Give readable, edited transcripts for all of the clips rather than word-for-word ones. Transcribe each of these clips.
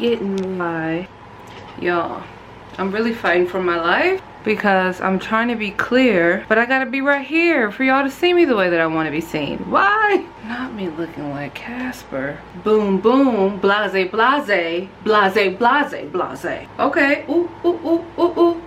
getting my, y'all, I'm really fighting for my life because I'm trying to be clear, but I gotta be right here for y'all to see me the way that I want to be seen. Why? Not me looking like Casper. Boom, boom, blase, blase, blase, blase, blase. Okay, ooh, ooh, ooh, ooh, ooh.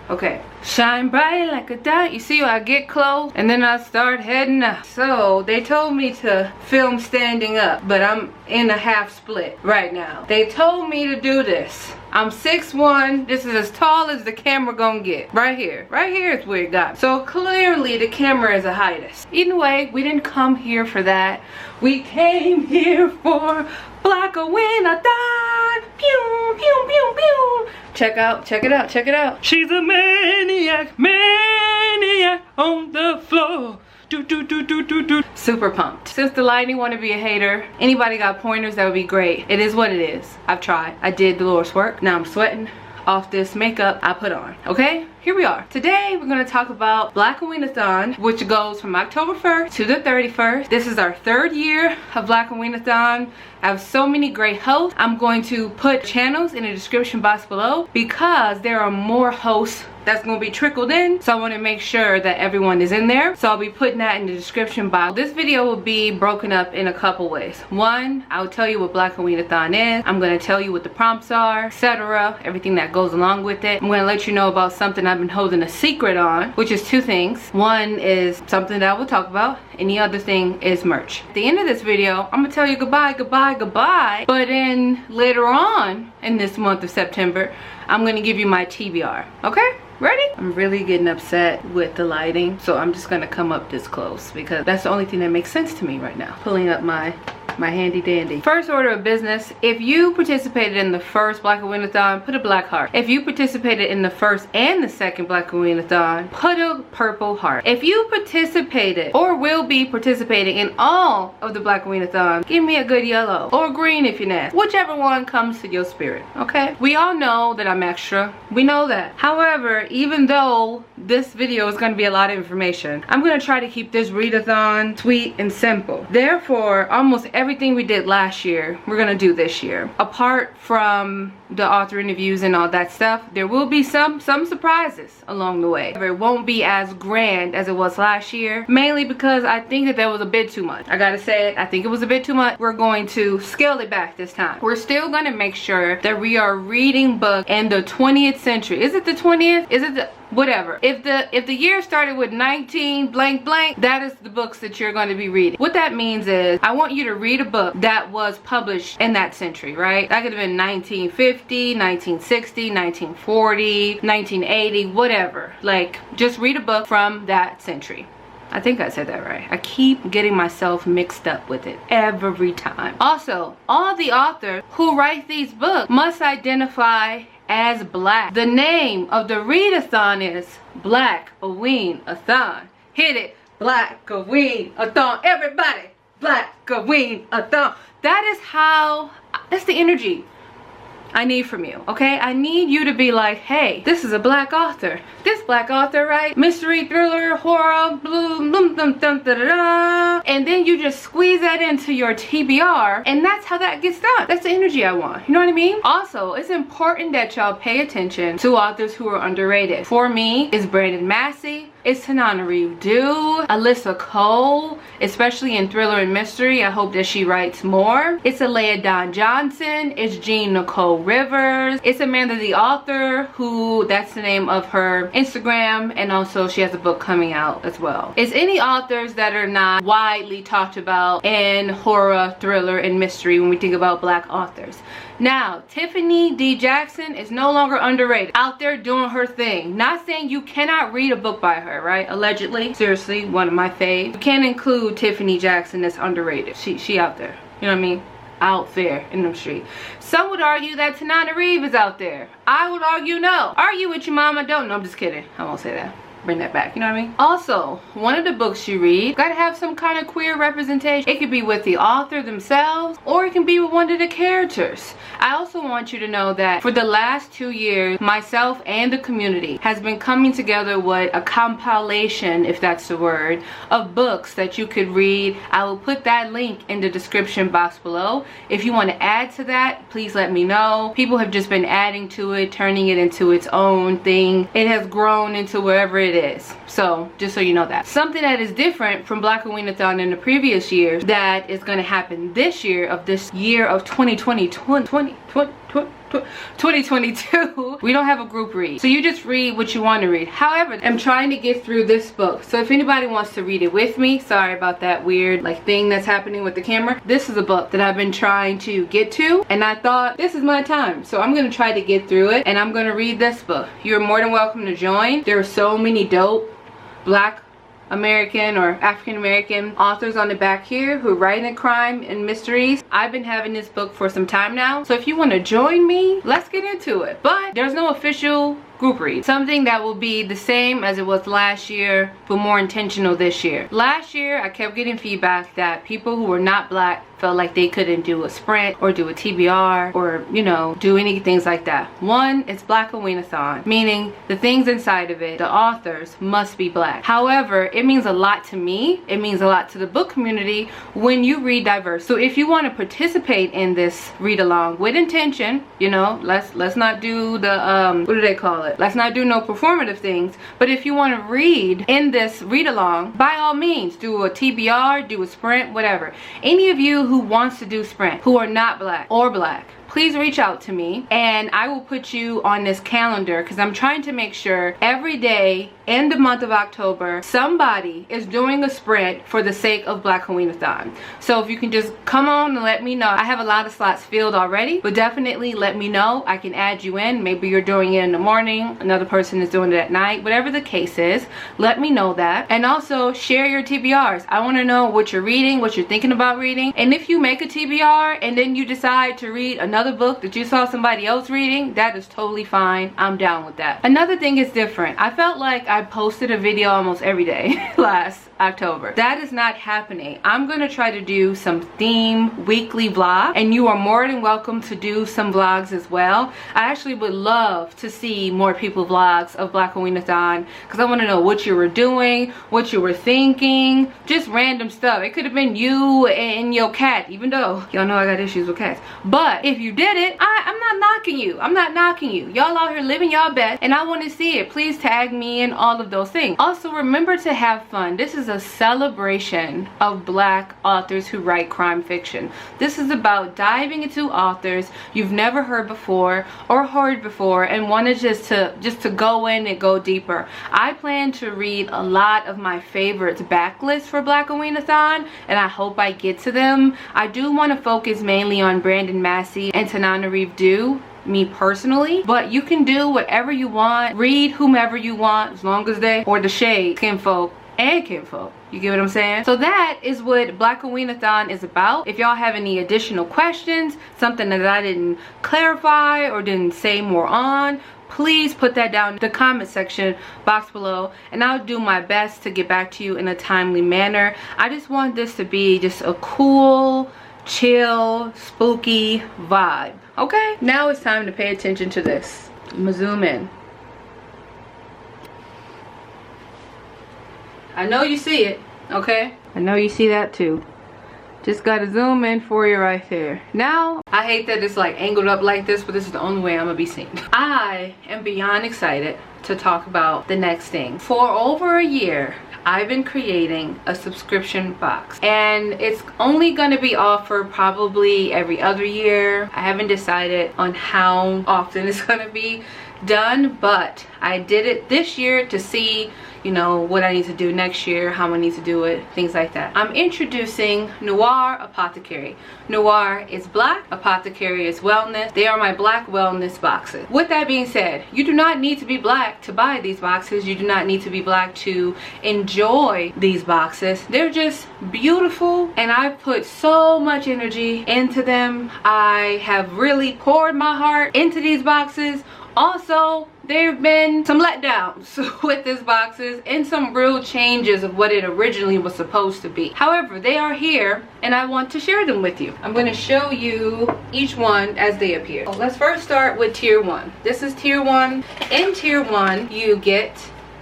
Okay, shine bright like a diamond. You see, I get close and then I start heading up. So they told me to film standing up, but I'm in a half split right now. They told me to do this. I'm 6'1". This is as tall as the camera gonna get. Right here. Right here is where it got. So clearly the camera is a hiatus. Either way, we didn't come here for that. We came here for Blackoweenathon. Pew, pew, pew, pew. Check it out, check it out. She's a maniac, maniac on the floor. Do, do, do, do, do, do. Super pumped. Since the lighting want to be a hater, anybody got pointers, that would be great. It is what it is. I've tried. I did the Lord's work. Now I'm sweating off this makeup I put on. Okay, here we are. Today we're going to talk about Blackoweenathon, which goes from October 1st to the 31st. This is our 3rd year of Blackoweenathon. I have so many great hosts. I'm going to put channels in the description box below because there are more hosts that's going to be trickled in, so I want to make sure that everyone is in there. So I'll be putting that in the description box. This video will be broken up in a couple ways. One, I'll tell you what Blackoweenathon is. I'm going to tell you what the prompts are, etc., everything that goes along with it. I'm going to let you know about something I've been holding a secret on, which is 2 things. One is something that I will talk about, and the other thing is merch. At the end of this video, I'm going to tell you goodbye, goodbye, goodbye. But then later on in this month of September, I'm going to give you my TBR. Okay? Ready? I'm really getting upset with the lighting, so I'm just gonna come up this close because that's the only thing that makes sense to me right now. Pulling up my handy dandy. First order of business, if you participated in the first Blackoweenathon, put a black heart. If you participated in the first and the second Blackoweenathon, put a purple heart. If you participated or will be participating in all of the Blackoweenathon, give me a good yellow or green if you're nasty. Whichever one comes to your spirit, okay? We all know that I'm extra. We know that. However, even though this video is going to be a lot of information, I'm going to try to keep this readathon sweet and simple. Therefore, almost everything we did last year, we're going to do this year. Apart from the author interviews and all that stuff, there will be some surprises along the way. It won't be as grand as it was last year, mainly because I think that there was a bit too much. I gotta say it, I think it was a bit too much. We're going to scale it back this time. We're still going to make sure that we are reading books in the 20th century. Is it the 20th? Is it the whatever? If the year started with 19 blank blank, that is the books that you're going to be reading. What that means is I want you to read a book that was published in that century, right? That could have been 1950, 1960, 1940, 1980, whatever. Like, just read a book from that century. I think I said that right. I keep getting myself mixed up with it every time. Also, all the authors who write these books must identify as black. The name of the readathon is Blackoweenathon. Hit it. Blackoweenathon. Everybody. Blackoweenathon. That's the energy I need from you, okay? I need you to be like, hey, this is a black author. This black author, right? Mystery, thriller, horror, boom, boom, dum, dum, da, da, da. And then you just squeeze that into your TBR, and that's how that gets done. That's the energy I want. You know what I mean? Also, it's important that y'all pay attention to authors who are underrated. For me, it's Brandon Massey. It's Tananarive Due, Alyssa Cole, especially in thriller and mystery. I hope that she writes more. It's Readathon Johnson. It's Jean Nicole Rivers. It's Amanda the author, who that's the name of her Instagram, and also she has a book coming out as well. It's any authors that are not widely talked about in horror, thriller, and mystery when we think about black authors. Now, Tiffany D. Jackson is no longer underrated. Out there doing her thing. Not saying you cannot read a book by her, right? Allegedly. Seriously, one of my faves. You can't include Tiffany Jackson that's underrated. She out there. You know what I mean? Out there in the street. Some would argue that Tananarive is out there. I would argue no. Argue with your mama, don't. No, I'm just kidding. I won't say that. bring that back, you know what I mean? Also, one of the books you read gotta have some kind of queer representation. It could be with the author themselves, or it can be with one of the characters. I also want you to know that for the last 2 years, myself and the community has been coming together with a compilation, if that's the word, of books that you could read. I will put that link in the description box below. If you want to add to that, please let me know. People have just been adding to it, turning it into its own thing. It has grown into wherever it is. So just so you know that. Something that is different from Blackoweenathon in the previous years that is going to happen this year of 2022, we don't have a group read. So you just read what you want to read. However, I'm trying to get through this book. So if anybody wants to read it with me, sorry about that weird like thing that's happening with the camera. This is a book that I've been trying to get to, and I thought this is my time. So I'm going to try to get through it, and I'm going to read this book. You're more than welcome to join. There are so many dope Black American or African American authors on the back here who write in crime and mysteries. I've been having this book for some time now, so if you want to join me, let's get into it. But there's no official group read. Something that will be the same as it was last year, but more intentional this year. Last year, I kept getting feedback that people who were not Black felt like they couldn't do a sprint or do a TBR or, you know, do any things like that. One, it's Blackoweenathon, meaning the things inside of it, the authors must be Black. However, it means a lot to me. It means a lot to the book community when you read diverse. So if you want to participate in this read along with intention, you know, let's not do the what do they call it? Let's not do no performative things. But if you want to read in this read along, by all means, do a TBR, do a sprint, whatever. Any of you who wants to do sprint, who are not Black or Black, please reach out to me and I will put you on this calendar, because I'm trying to make sure every day in the month of October somebody is doing a sprint for the sake of Blackoweenathon. So if you can just come on and let me know. I have a lot of slots filled already, but definitely let me know. I can add you in. Maybe you're doing it in the morning, another person is doing it at night, whatever the case is, let me know that. And also share your TBRs. I want to know what you're reading, what you're thinking about reading. And if you make a TBR and then you decide to read another book that you saw somebody else reading, that is totally fine. I'm down with that. Another thing is different. I felt like I posted a video almost every day last October. That is not happening. I'm gonna try to do some theme weekly vlog, and you are more than welcome to do some vlogs as well. I actually would love to see more people vlogs of Blackoweenathon, because I want to know what you were doing, what you were thinking, just random stuff. It could have been you and your cat, even though y'all know I got issues with cats. But if you did it, I'm not knocking you. I'm not knocking you. Y'all out here living y'all best, and I want to see it. Please tag me in all of those things. Also, remember to have fun. This is a celebration of Black authors who write crime fiction. This is about diving into authors you've never heard before or heard before, and wanted just to go in and go deeper. I plan to read a lot of my favorites backlist for Blackoweenathon, and I hope I get to them. I do want to focus mainly on Brandon Massey and Tananarive Due, me personally, but you can do whatever you want, read whomever you want, as long as they, or the shade, kinfolk and kinfolk. You get what I'm saying? So that is what Blackoweenathon is about. If y'all have any additional questions, something that I didn't clarify or didn't say more on, please put that down in the comment section box below, and I'll do my best to get back to you in a timely manner. I just want this to be just a cool, chill, spooky vibe. Okay, now it's time to pay attention to this. I'm gonna zoom in. I know you see it, okay? I know you see that too. Just gotta zoom in for you right there. Now, I hate that it's like angled up like this, but this is the only way I'm gonna be seen. I am beyond excited to talk about the next thing. For over a year, I've been creating a subscription box, and it's only going to be offered probably every other year. I haven't decided on how often it's going to be done, but I did it this year to see, you know, what I need to do next year, how I need to do it, things like that. I'm introducing Noir Apothecary. Noir is Black, Apothecary is wellness. They are my Black wellness boxes. With that being said, you do not need to be Black to buy these boxes. You do not need to be Black to enjoy these boxes. They're just beautiful, and I put so much energy into them. I have really poured my heart into these boxes. Also, there have been some letdowns with these boxes and some real changes of what it originally was supposed to be. However, they are here and I want to share them with you. I'm going to show you each one as they appear. So let's first start with tier 1. This is tier 1. In tier 1, you get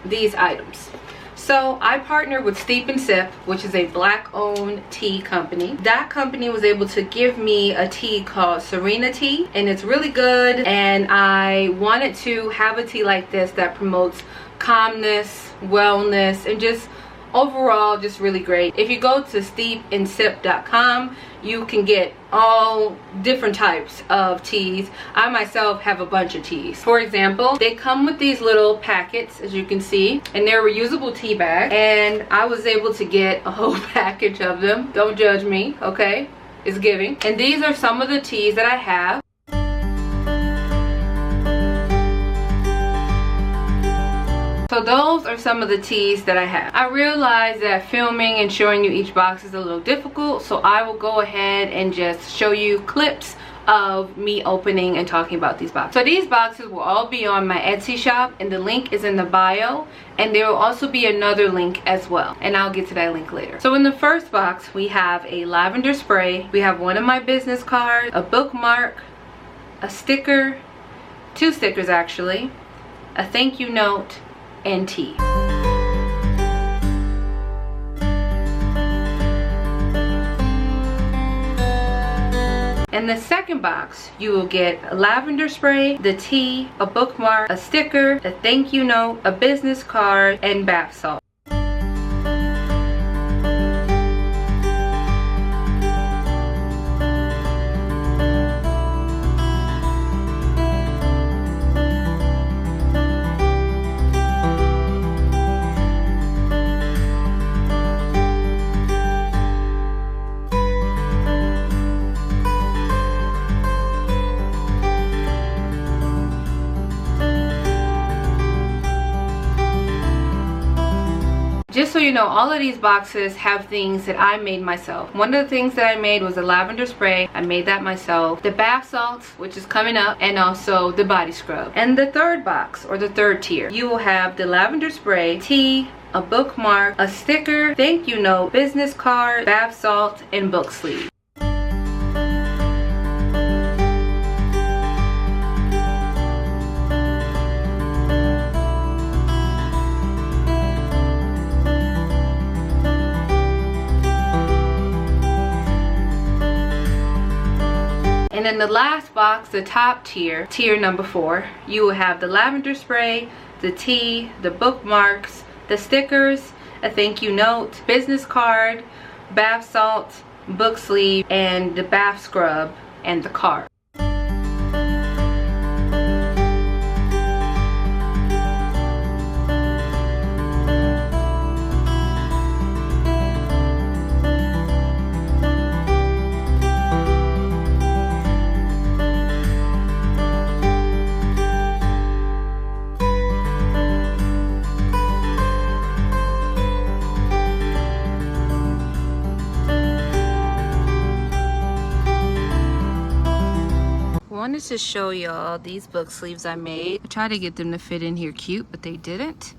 these items. So I partnered with Steep and Sip, which is a Black-owned tea company. That company was able to give me a tea called Serena Tea, and it's really good. And I wanted to have a tea like this that promotes calmness, wellness, and just overall just really great. If you go to steepandsip.com, you can get all different types of teas. I myself have a bunch of teas. For example, they come with these little packets, as you can see, and they're reusable tea bags, and I was able to get a whole package of them. Don't judge me, okay? It's giving. And these are some of the teas that I have. So those are some of the teas that I have. I realize that filming and showing you each box is a little difficult, so I will go ahead and just show you clips of me opening and talking about these boxes. So these boxes will all be on my Etsy shop, and the link is in the bio, and there will also be another link as well, and I'll get to that link later. So in the first box, we have a lavender spray, we have one of my business cards, a bookmark, a sticker, 2 stickers actually, a thank you note, and tea. In the second box, you will get a lavender spray, the tea, a bookmark, a sticker, a thank you note, a business card, and bath salt. Just so you know, all of these boxes have things that I made myself. One of the things that I made was a lavender spray. I made that myself. The bath salts, which is coming up, and also the body scrub. And the third box, or the third tier, you will have the lavender spray, tea, a bookmark, a sticker, thank you note, business card, bath salt, and book sleeve. And in the last box, the top tier, tier number 4, you will have the lavender spray, the tea, the bookmarks, the stickers, a thank you note, business card, bath salt, book sleeve, and the bath scrub, and the card. I wanted to show y'all these book sleeves I made. I tried to get them to fit in here cute, but they didn't.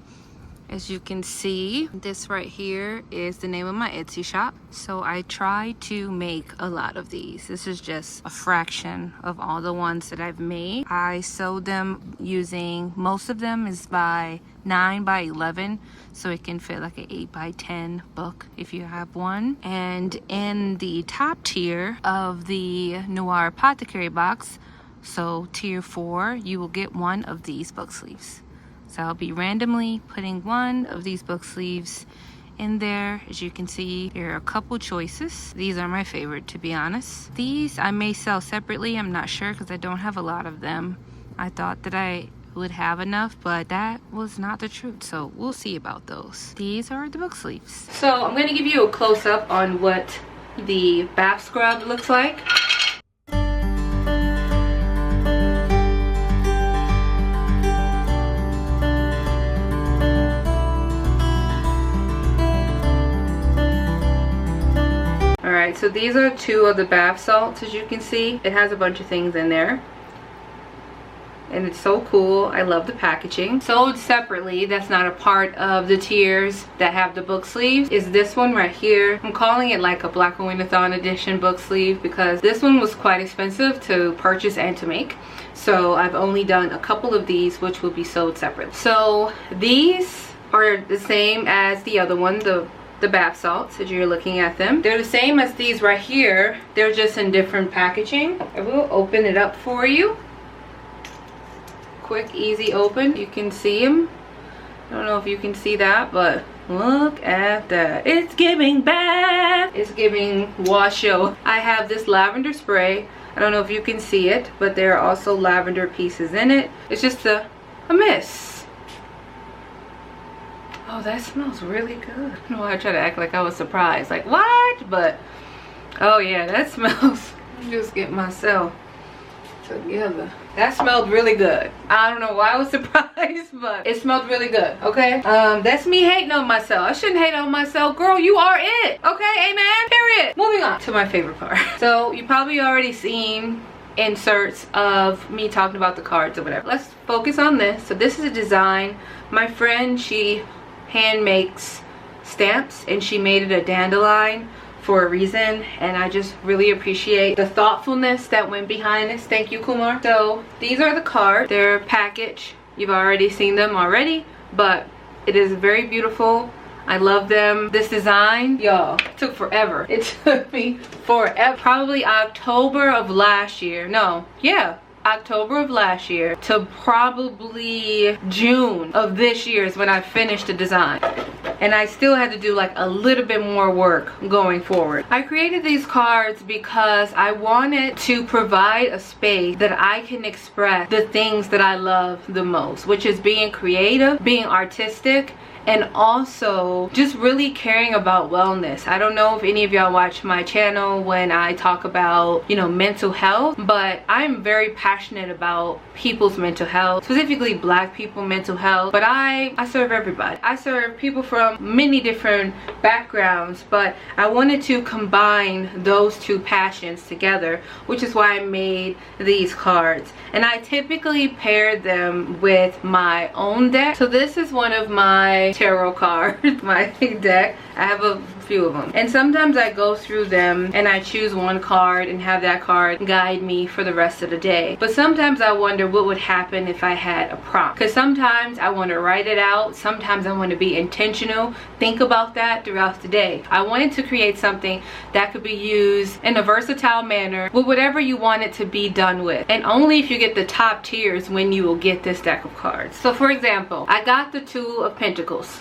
As you can see, this right here is the name of my Etsy shop. So I tried to make a lot of these. This is just a fraction of all the ones that I've made. I sewed them using, most of them is by 9 by 11, so it can fit like an 8 by 10 book if you have one. And in the top tier of the Noir Apothecary box, so tier 4, you will get one of these book sleeves. So I'll be randomly putting one of these book sleeves in there. As you can see, there are a couple choices. These are my favorite, to be honest. These I may sell separately, I'm not sure, because I don't have a lot of them. I thought that I would have enough, but that was not the truth, so we'll see about those. These are the book sleeves. So I'm going to give you a close-up on what the bath scrub looks like. Alright, so these are 2 of the bath salts, as you can see. It has a bunch of things in there. and it's so cool. I love the packaging. Sold separately, that's not a part of the tiers that have the book sleeves, is this one right here. I'm calling it like a Blackoweenathon edition book sleeve because this one was quite expensive to purchase and to make. So I've only done a couple of these, which will be sold separately. So these are the same as the other one, the bath salts, as you're looking at them. They're the same as these right here. They're just in different packaging. I will open it up for you. Quick, easy open. You can see them. I don't know if you can see that, but look at that. It's giving bath. It's giving washo. I have this lavender spray. I don't know if you can see it, but there are also lavender pieces in it. It's just a mist. Oh, that smells really good. I don't know why I try to act like I was surprised. Like, what? But, oh yeah, that smells. Just get myself together. That smelled really good. I don't know why I was surprised, but it smelled really good, okay? That's me hating on myself. I shouldn't hate on myself. Girl, you are it. Okay, amen? Period. Moving on to my favorite part. So, you probably already seen inserts of me talking about the cards or whatever. Let's focus on this. So, this is a design. My friend, she hand makes stamps, and she made it a dandelion for a reason, and I just really appreciate the thoughtfulness that went behind this. Thank you, Kumar. So these are the cards. They're packaged. You've already seen them already, but it is very beautiful. I love them. This design, y'all, took forever. It took me forever. Probably October of last year. No, yeah, October of last year to probably June of this year is when I finished the design. And I still had to do like a little bit more work going forward. I created these cards because I wanted to provide a space that I can express the things that I love the most, which is being creative, being artistic, and also just really caring about wellness. I don't know if any of y'all watch my channel when I talk about, you know, mental health, but I'm very passionate about people's mental health, specifically Black people mental health. But I serve everybody. I serve people from many different backgrounds, but I wanted to combine those two passions together, which is why I made these cards. And I typically pair them with my own deck. So this is one of my tarot cards, my deck. I have a few of them, and sometimes I go through them and I choose one card and have that card guide me for the rest of the day. But sometimes I wonder what would happen if I had a prompt, because sometimes I want to write it out, sometimes I want to be intentional, think about that throughout the day. I wanted to create something that could be used in a versatile manner with whatever you want it to be done with, and only if you get the top tiers when you will get this deck of cards. So for example, I got the Two of Pentacles.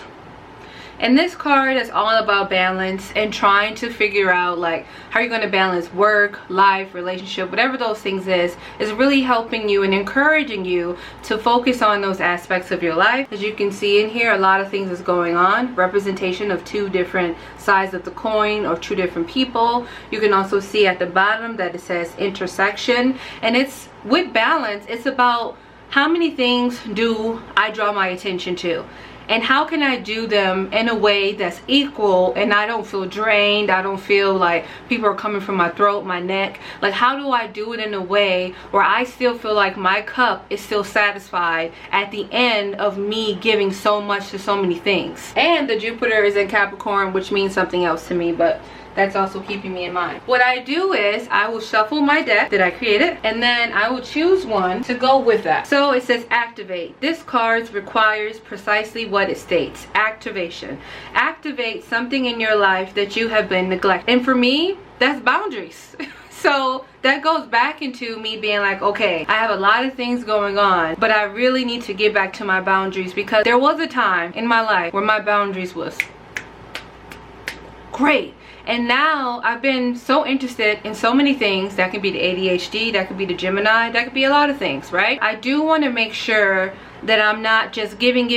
And this card is all about balance and trying to figure out like how you're going to balance work, life, relationship, whatever those things is really helping you and encouraging you to focus on those aspects of your life. As you can see in here, a lot of things is going on. Representation of two different sides of the coin or two different people. You can also see at the bottom that it says intersection, and it's with balance. It's about how many things do I draw my attention to, and how can I do them in a way that's equal and I don't feel drained, I don't feel like people are coming from my throat, my neck. Like, how do I do it in a way where I still feel like my cup is still satisfied at the end of me giving so much to so many things. And the Jupiter is in Capricorn, which means something else to me, but that's also keeping me in mind. What I do is I will shuffle my deck that I created, and then I will choose one to go with that. So it says activate. This card requires precisely what it states. Activation. Activate something in your life that you have been neglecting. And for me, that's boundaries. So that goes back into me being like, okay, I have a lot of things going on, but I really need to get back to my boundaries, because there was a time in my life where my boundaries was great. And now I've been so interested in so many things. That could be the ADHD, that could be the Gemini, that could be a lot of things, right? I do want to make sure that I'm not just giving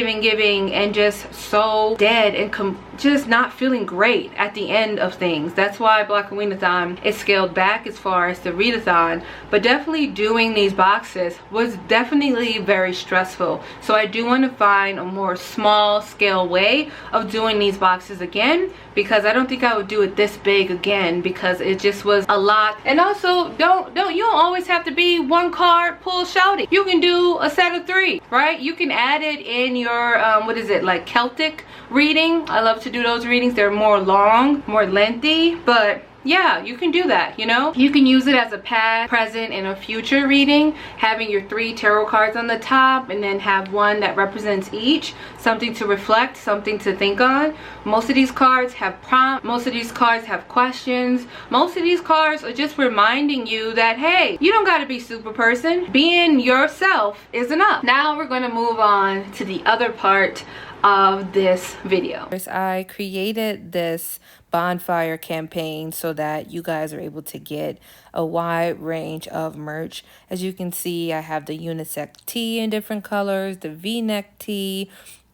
and just so dead and just not feeling great at the end of things. That's why Blackoweenathon is scaled back as far as the readathon, but definitely doing these boxes was definitely very stressful. So I do want to find a more small scale way of doing these boxes again, because I don't think I would do it this big again, because it just was a lot. And also, you don't always have to be one card pull shouting. You can do a set of 3, right? You can add it in your what is it, like Celtic reading. I love to do those readings. They're more long, more lengthy, but yeah, you can do that, you know? You can use it as a past, present, and a future reading, having your 3 tarot cards on the top and then have one that represents each, something to reflect, something to think on. Most of these cards have prompts, most of these cards have questions, most of these cards are just reminding you that, hey, you don't gotta be super person. Being yourself is enough. Now we're gonna move on to the other part of this video. I created this bonfire campaign so that you guys are able to get a wide range of merch. As you can see, I have the unisex tee in different colors, the v-neck tee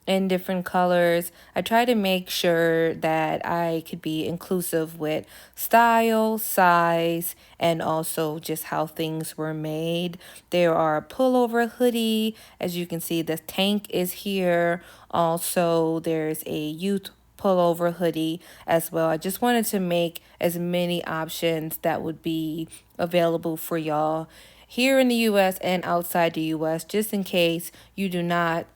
in different colors. I try to make sure that I could be inclusive with style, size, and also just how things were made. There are a pullover hoodie. As you can see, the tank is here. Also, there's a youth pullover hoodie as well. I just wanted to make as many options that would be available for y'all here in the US and outside the US, just in case you do not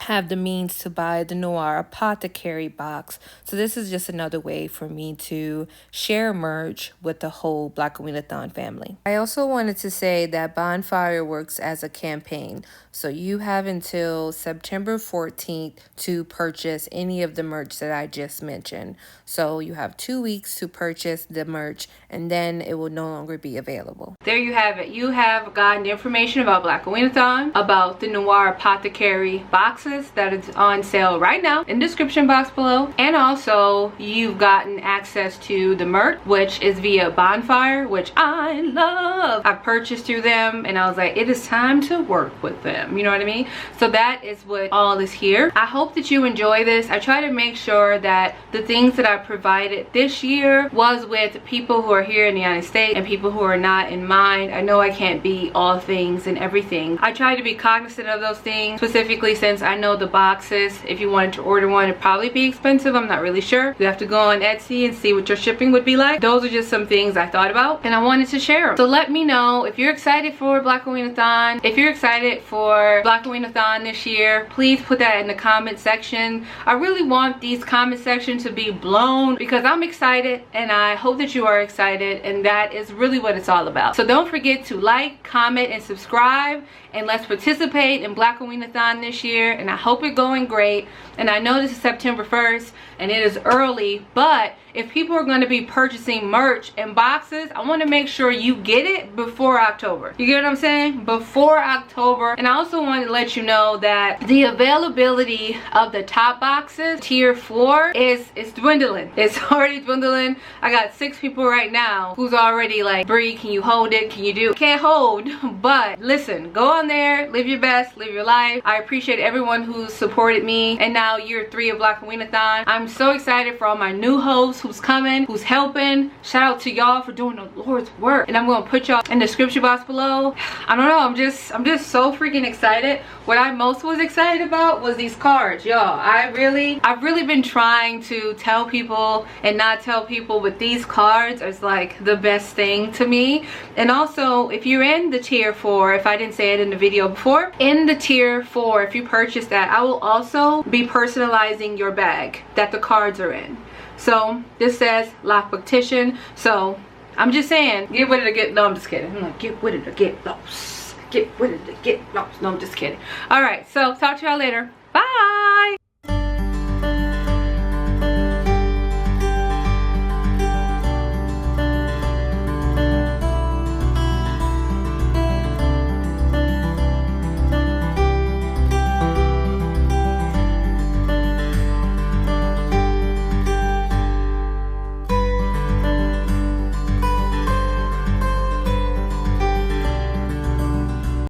have the means to buy the Noir Apothecary box. So this is just another way for me to share merch with the whole Blackoweenathon family. I also wanted to say that Bonfire works as a campaign. So you have until September 14th to purchase any of the merch that I just mentioned. So you have 2 weeks to purchase the merch, and then it will no longer be available. There you have it. You have gotten information about Blackoweenathon, about the Noir Apothecary boxes that is on sale right now in the description box below, and also you've gotten access to the merch, which is via Bonfire, which I love. I purchased through them and I was like, it is time to work with them. You know what I mean? So that is what all is here. I hope that you enjoy this. I try to make sure that the things that I provided this year was with people who are here in the United States and people who are not in mind. I know I can't be all things and everything. I try to be cognizant of those things, specifically since I know the boxes, if you wanted to order one, it'd probably be expensive. I'm not really sure. You have to go on Etsy and see what your shipping would be like. Those are just some things I thought about and I wanted to share them. So let me know if you're excited for Blackoweenathon. If you're excited for Blackoweenathon this year, please put that in the comment section. I really want these comment sections to be blown because I'm excited and I hope that you are excited, and that is really what it's all about. So don't forget to like, comment, and subscribe, and let's participate in Blackoweenathon this year, and I hope it's going great. And I know this is September 1st and it is early, but if people are going to be purchasing merch and boxes, I want to make sure you get it before October. You get what I'm saying? Before October. And I also want to let you know that the availability of the top boxes, tier 4, is dwindling. It's already dwindling. I got 6 people right now who's already like, Bree, can you hold it? Can you do? Can't hold, but listen, go on there, live your best, live your life. I appreciate everyone who's supported me, and now year 3 of Blackoweenathon. I'm so excited for all my new hosts who's coming, who's helping. Shout out to y'all for doing the Lord's work, and I'm gonna put y'all in the description box below. I don't know, I'm just so freaking excited. What I most was excited about was these cards, y'all. I've really been trying to tell people and not tell people, but these cards is like the best thing to me. And also, if you're in the tier 4, if I didn't say it in the video before, in the tier 4, if you purchase that, I will also be personalizing your bag that the cards are in. So this says Lock Petition. So I'm just saying, get with it or get, no, I'm just kidding. I'm like, get with it or get lost. Get with it or get lost. No, I'm just kidding. All right, so talk to y'all later. Bye.